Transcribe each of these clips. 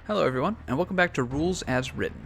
Hello everyone, and welcome back to Rules as Written.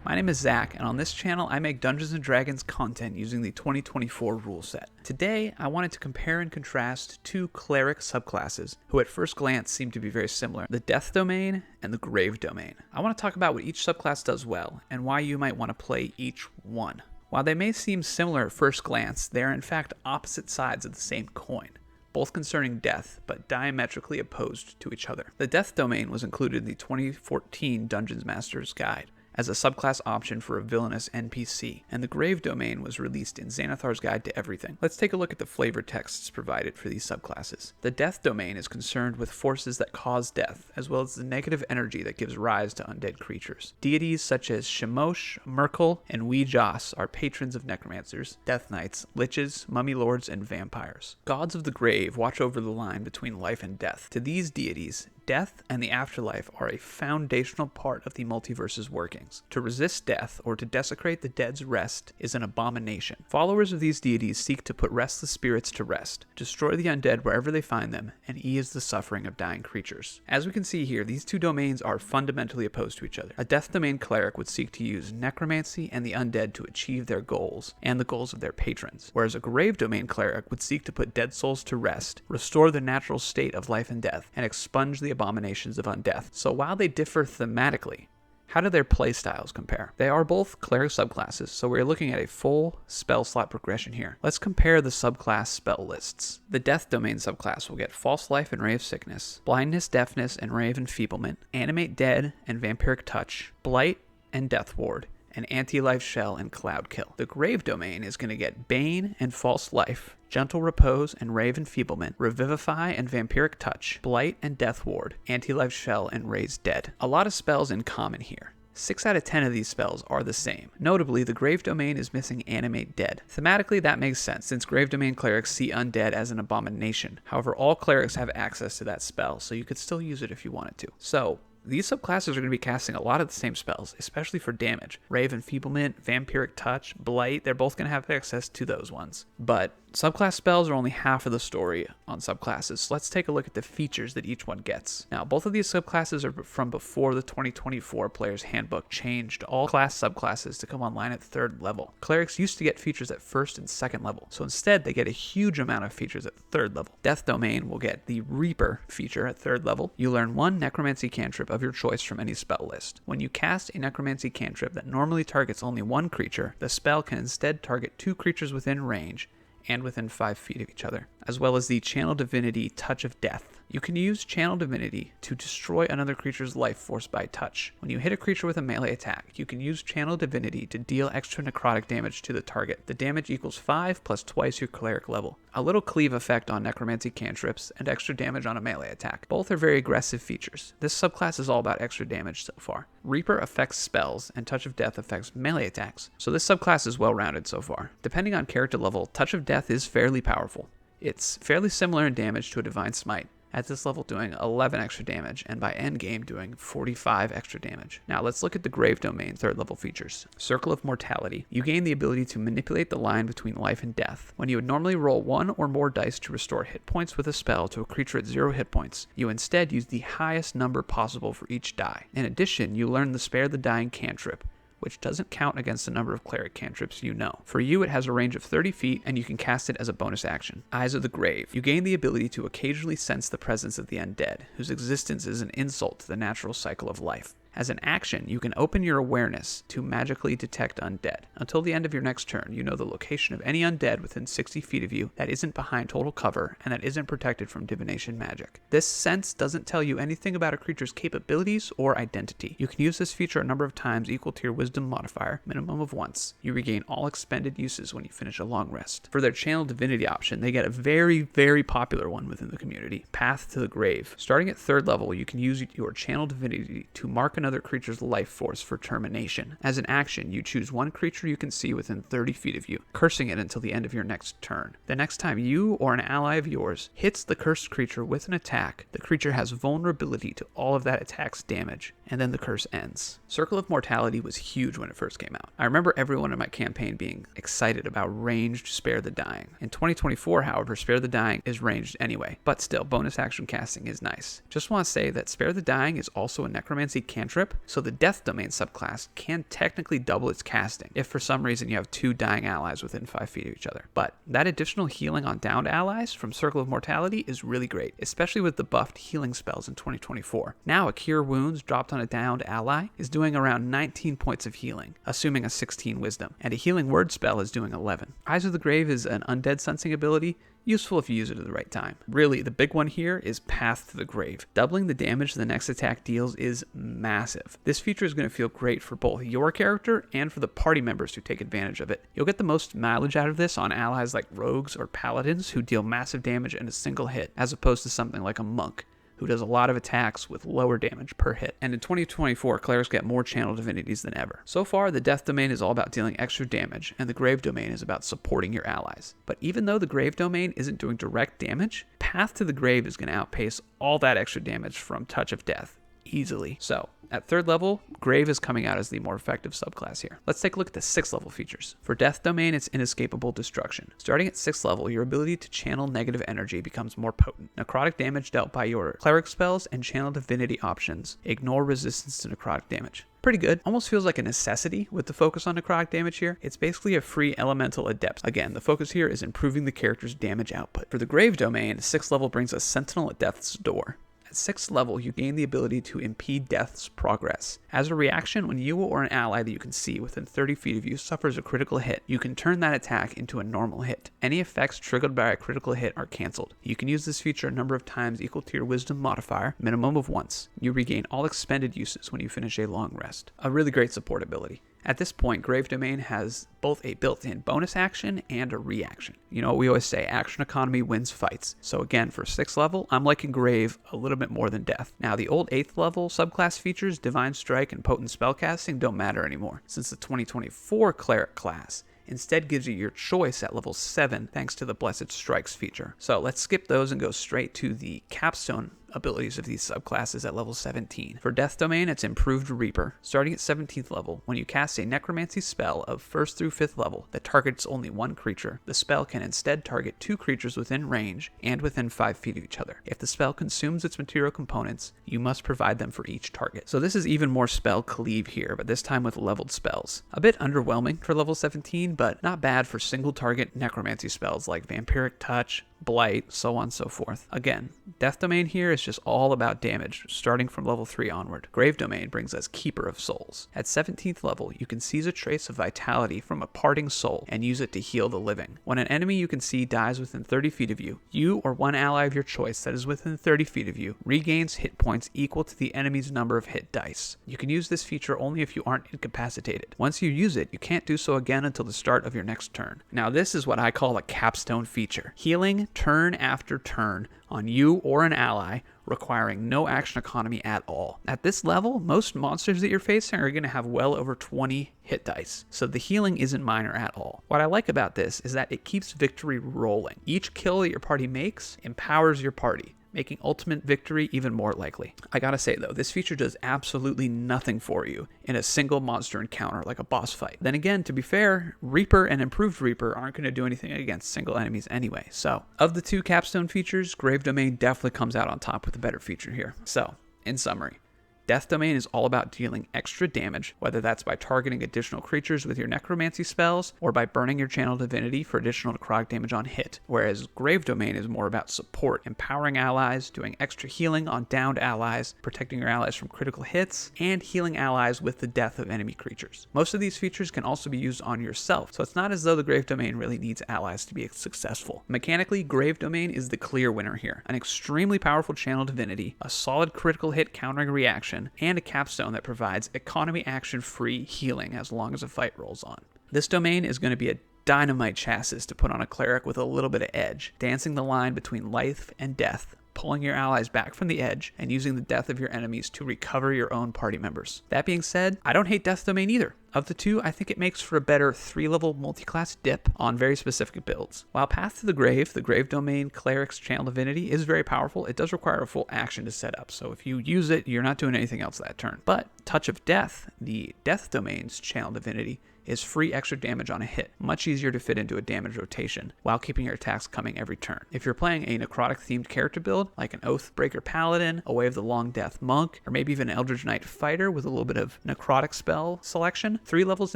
My name is Zach, and on this channel I make Dungeons & Dragons content using the 2024 rule set. Today, I wanted to compare and contrast two Cleric Subclasses, who at first glance seem to be very similar, the Death Domain and the Grave Domain. I want to talk about what each subclass does well, and why you might want to play each one. While they may seem similar at first glance, they are in fact opposite sides of the same coin, both concerning death, but diametrically opposed to each other. The Death Domain was included in the 2014 Dungeons Master's Guide as a subclass option for a villainous NPC, and the Grave Domain was released in Xanathar's Guide to Everything. Let's take a look at the flavor texts provided for these subclasses. The Death Domain is concerned with forces that cause death, as well as the negative energy that gives rise to undead creatures. Deities such as Shemosh, Merkel, and Wee Joss are patrons of necromancers, death knights, liches, mummy lords, and vampires. Gods of the grave watch over the line between life and death. To these deities, death and the afterlife are a foundational part of the multiverse's workings. To resist death or to desecrate the dead's rest is an abomination. Followers of these deities seek to put restless spirits to rest, destroy the undead wherever they find them, and ease the suffering of dying creatures. As we can see here, these two domains are fundamentally opposed to each other. A Death Domain cleric would seek to use necromancy and the undead to achieve their goals, and the goals of their patrons, whereas a Grave Domain cleric would seek to put dead souls to rest, restore the natural state of life and death, and expunge the abominations of undeath. So while they differ thematically, how do their playstyles compare? They are both Cleric subclasses, so we're looking at a full spell slot progression here. Let's compare the subclass spell lists. The Death Domain subclass will get False Life and Ray of Sickness, Blindness, Deafness, and Ray of Enfeeblement, Animate Dead and Vampiric Touch, Blight and Death Ward, and Anti-Life Shell and Cloud Kill. The Grave Domain is going to get Bane and False Life, Gentle Repose and Ray of Enfeeblement, Revivify and Vampiric Touch, Blight and Death Ward, Anti-Life Shell and Raise Dead. A lot of spells in common here. 6 out of 10 of these spells are the same. Notably, the Grave Domain is missing Animate Dead. Thematically, that makes sense, since Grave Domain clerics see undead as an abomination. However, all clerics have access to that spell, so you could still use it if you wanted to. So, these subclasses are going to be casting a lot of the same spells, especially for damage. Ray of Enfeeblement, Vampiric Touch, Blight, they're both going to have access to those ones. But subclass spells are only half of the story on subclasses, so let's take a look at the features that each one gets. Now, both of these subclasses are from before the 2024 Player's Handbook changed all class subclasses to come online at 3rd level. Clerics used to get features at 1st and 2nd level, so instead they get a huge amount of features at 3rd level. Death Domain will get the Reaper feature at 3rd level. You learn one necromancy cantrip of your choice from any spell list. When you cast a necromancy cantrip that normally targets only one creature, the spell can instead target 2 creatures within range and within 5 feet of each other, as well as the Channel Divinity Touch of Death. You can use Channel Divinity to destroy another creature's life force by touch. When you hit a creature with a melee attack, you can use Channel Divinity to deal extra necrotic damage to the target. The damage equals 5 plus twice your cleric level. A little cleave effect on necromancy cantrips, and extra damage on a melee attack. Both are very aggressive features. This subclass is all about extra damage so far. Reaper affects spells, and Touch of Death affects melee attacks, so this subclass is well rounded so far. Depending on character level, Touch of Death is fairly powerful. It's fairly similar in damage to a Divine Smite, at this level doing 11 extra damage, and by endgame doing 45 extra damage. Now let's look at the Grave Domain 3rd level features. Circle of Mortality. You gain the ability to manipulate the line between life and death. When you would normally roll 1 or more dice to restore hit points with a spell to a creature at 0 hit points, you instead use the highest number possible for each die. In addition, you learn the Spare the Dying cantrip, which doesn't count against the number of cleric cantrips you know. For you, it has a range of 30 feet, and you can cast it as a bonus action. Eyes of the Grave. You gain the ability to occasionally sense the presence of the undead, whose existence is an insult to the natural cycle of life. As an action, you can open your awareness to magically detect undead. Until the end of your next turn, you know the location of any undead within 60 feet of you that isn't behind total cover and that isn't protected from divination magic. This sense doesn't tell you anything about a creature's capabilities or identity. You can use this feature a number of times equal to your wisdom modifier, minimum of once. You regain all expended uses when you finish a long rest. For their Channel Divinity option, they get a very, very popular one within the community, Path to the Grave. Starting at 3rd level, you can use your Channel Divinity to mark another creature's life force for termination. As an action, you choose one creature you can see within 30 feet of you, cursing it until the end of your next turn. The next time you or an ally of yours hits the cursed creature with an attack, the creature has vulnerability to all of that attack's damage, and then the curse ends. Circle of Mortality was huge when it first came out. I remember everyone in my campaign being excited about ranged Spare the Dying. In 2024, however, Spare the Dying is ranged anyway, but still, bonus action casting is nice. Just want to say that Spare the Dying is also a necromancy cantrip, so the Death Domain subclass can technically double its casting if for some reason you have 2 dying allies within 5 feet of each other. But that additional healing on downed allies from Circle of Mortality is really great, especially with the buffed healing spells in 2024. Now a Cure Wounds dropped on a downed ally is doing around 19 points of healing, assuming a 16 wisdom, and a Healing Word spell is doing 11. Eyes of the Grave is an undead sensing ability, useful if you use it at the right time. Really, the big one here is Path to the Grave. Doubling the damage the next attack deals is massive. This feature is going to feel great for both your character and for the party members who take advantage of it. You'll get the most mileage out of this on allies like rogues or paladins who deal massive damage in a single hit, as opposed to something like a monk, who does a lot of attacks with lower damage per hit. And in 2024, clerics get more channel divinities than ever. So far, the Death Domain is all about dealing extra damage, and the Grave Domain is about supporting your allies. But even though the Grave Domain isn't doing direct damage, Path to the Grave is going to outpace all that extra damage from Touch of Death easily. So, at 3rd level, Grave is coming out as the more effective subclass here. Let's take a look at the 6th level features. For Death Domain, it's Inescapable Destruction. Starting at 6th level, your ability to channel negative energy becomes more potent. Necrotic damage dealt by your cleric spells and channel divinity options ignore resistance to necrotic damage. Pretty good. Almost feels like a necessity with the focus on necrotic damage here. It's basically a free elemental adept. Again, the focus here is improving the character's damage output. For the Grave Domain, 6th level brings a Sentinel at Death's Door. At 6th level, you gain the ability to impede Death's progress. As a reaction, when you or an ally that you can see within 30 feet of you suffers a critical hit, you can turn that attack into a normal hit. Any effects triggered by a critical hit are cancelled. You can use this feature a number of times equal to your Wisdom modifier, minimum of once. You regain all expended uses when you finish a long rest. A really great support ability. At this point, Grave Domain has both a built-in bonus action and a reaction. You know what we always say, action economy wins fights. So again, for 6th level, I'm liking Grave a little bit more than Death. Now, the old 8th level subclass features, Divine Strike and Potent Spellcasting, don't matter anymore, since the 2024 Cleric class instead gives you your choice at level 7 thanks to the Blessed Strikes feature. So let's skip those and go straight to the capstone abilities of these subclasses at level 17. For Death Domain, it's Improved Reaper. Starting at 17th level, when you cast a necromancy spell of 1st through 5th level that targets only one creature, the spell can instead target 2 creatures within range and within 5 feet of each other. If the spell consumes its material components, you must provide them for each target. So this is even more spell cleave here, but this time with leveled spells. A bit underwhelming for level 17, but not bad for single target necromancy spells like Vampiric Touch, Blight, so on and so forth. Again, Death Domain here is just all about damage, starting from level 3 onward. Grave Domain brings us Keeper of Souls. At 17th level, you can seize a trace of vitality from a parting soul and use it to heal the living. When an enemy you can see dies within 30 feet of you, you or one ally of your choice that is within 30 feet of you regains hit points equal to the enemy's number of hit dice. You can use this feature only if you aren't incapacitated. Once you use it, you can't do so again until the start of your next turn. Now this is what I call a capstone feature. Healing turn after turn on you or an ally, requiring no action economy at all. At this level, most monsters that you're facing are going to have well over 20 hit dice, so the healing isn't minor at all. What I like about this is that it keeps victory rolling. Each kill that your party makes empowers your party, making ultimate victory even more likely. I gotta say though, this feature does absolutely nothing for you in a single monster encounter like a boss fight. Then again, to be fair, Reaper and Improved Reaper aren't going to do anything against single enemies anyway. So, of the 2 capstone features, Grave Domain definitely comes out on top with a better feature here. So, in summary, Death Domain is all about dealing extra damage, whether that's by targeting additional creatures with your necromancy spells or by burning your channel divinity for additional necrotic damage on hit, whereas Grave Domain is more about support, empowering allies, doing extra healing on downed allies, protecting your allies from critical hits, and healing allies with the death of enemy creatures. Most of these features can also be used on yourself, so it's not as though the Grave Domain really needs allies to be successful. Mechanically, Grave Domain is the clear winner here. An extremely powerful channel divinity, a solid critical hit countering reaction, and a capstone that provides economy action free healing as long as a fight rolls on. This domain is going to be a dynamite chassis to put on a cleric with a little bit of edge, dancing the line between life and death, pulling your allies back from the edge and using the death of your enemies to recover your own party members. That being said, I don't hate Death Domain either. Of the two, I think it makes for a better 3-level multi-class dip on very specific builds. While Path to the Grave Domain Cleric's Channel Divinity is very powerful, it does require a full action to set up, so if you use it, you're not doing anything else that turn. But Touch of Death, the Death Domain's Channel Divinity, is free extra damage on a hit, much easier to fit into a damage rotation, while keeping your attacks coming every turn. If you're playing a necrotic-themed character build, like an Oathbreaker Paladin, a Way of the Long Death Monk, or maybe even an Eldritch Knight Fighter with a little bit of necrotic spell selection, 3 levels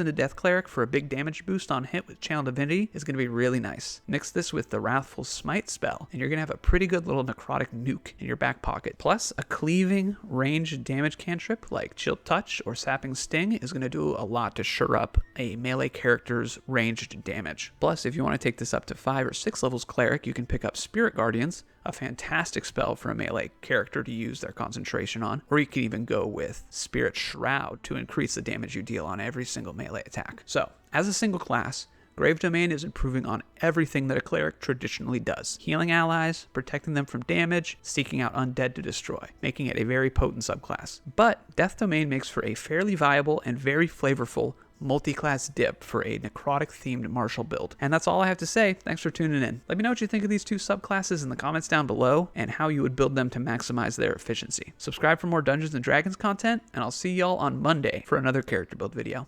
into Death Cleric for a big damage boost on hit with Channel Divinity is going to be really nice. Mix this with the Wrathful Smite spell, and you're going to have a pretty good little necrotic nuke in your back pocket. Plus, a cleaving ranged damage cantrip like Chill Touch or Sapping Sting is going to do a lot to shore up a melee character's ranged damage. Plus, if you want to take this up to 5 or 6 levels Cleric, you can pick up Spirit Guardians, a fantastic spell for a melee character to use their concentration on, or you can even go with Spirit Shroud to increase the damage you deal on every single melee attack. So, as a single class, Grave Domain is improving on everything that a cleric traditionally does. Healing allies, protecting them from damage, seeking out undead to destroy, making it a very potent subclass. But Death Domain makes for a fairly viable and very flavorful multi-class dip for a necrotic-themed martial build. And that's all I have to say. Thanks for tuning in. Let me know what you think of these two subclasses in the comments down below and how you would build them to maximize their efficiency. Subscribe for more Dungeons & Dragons content, and I'll see y'all on Monday for another character build video.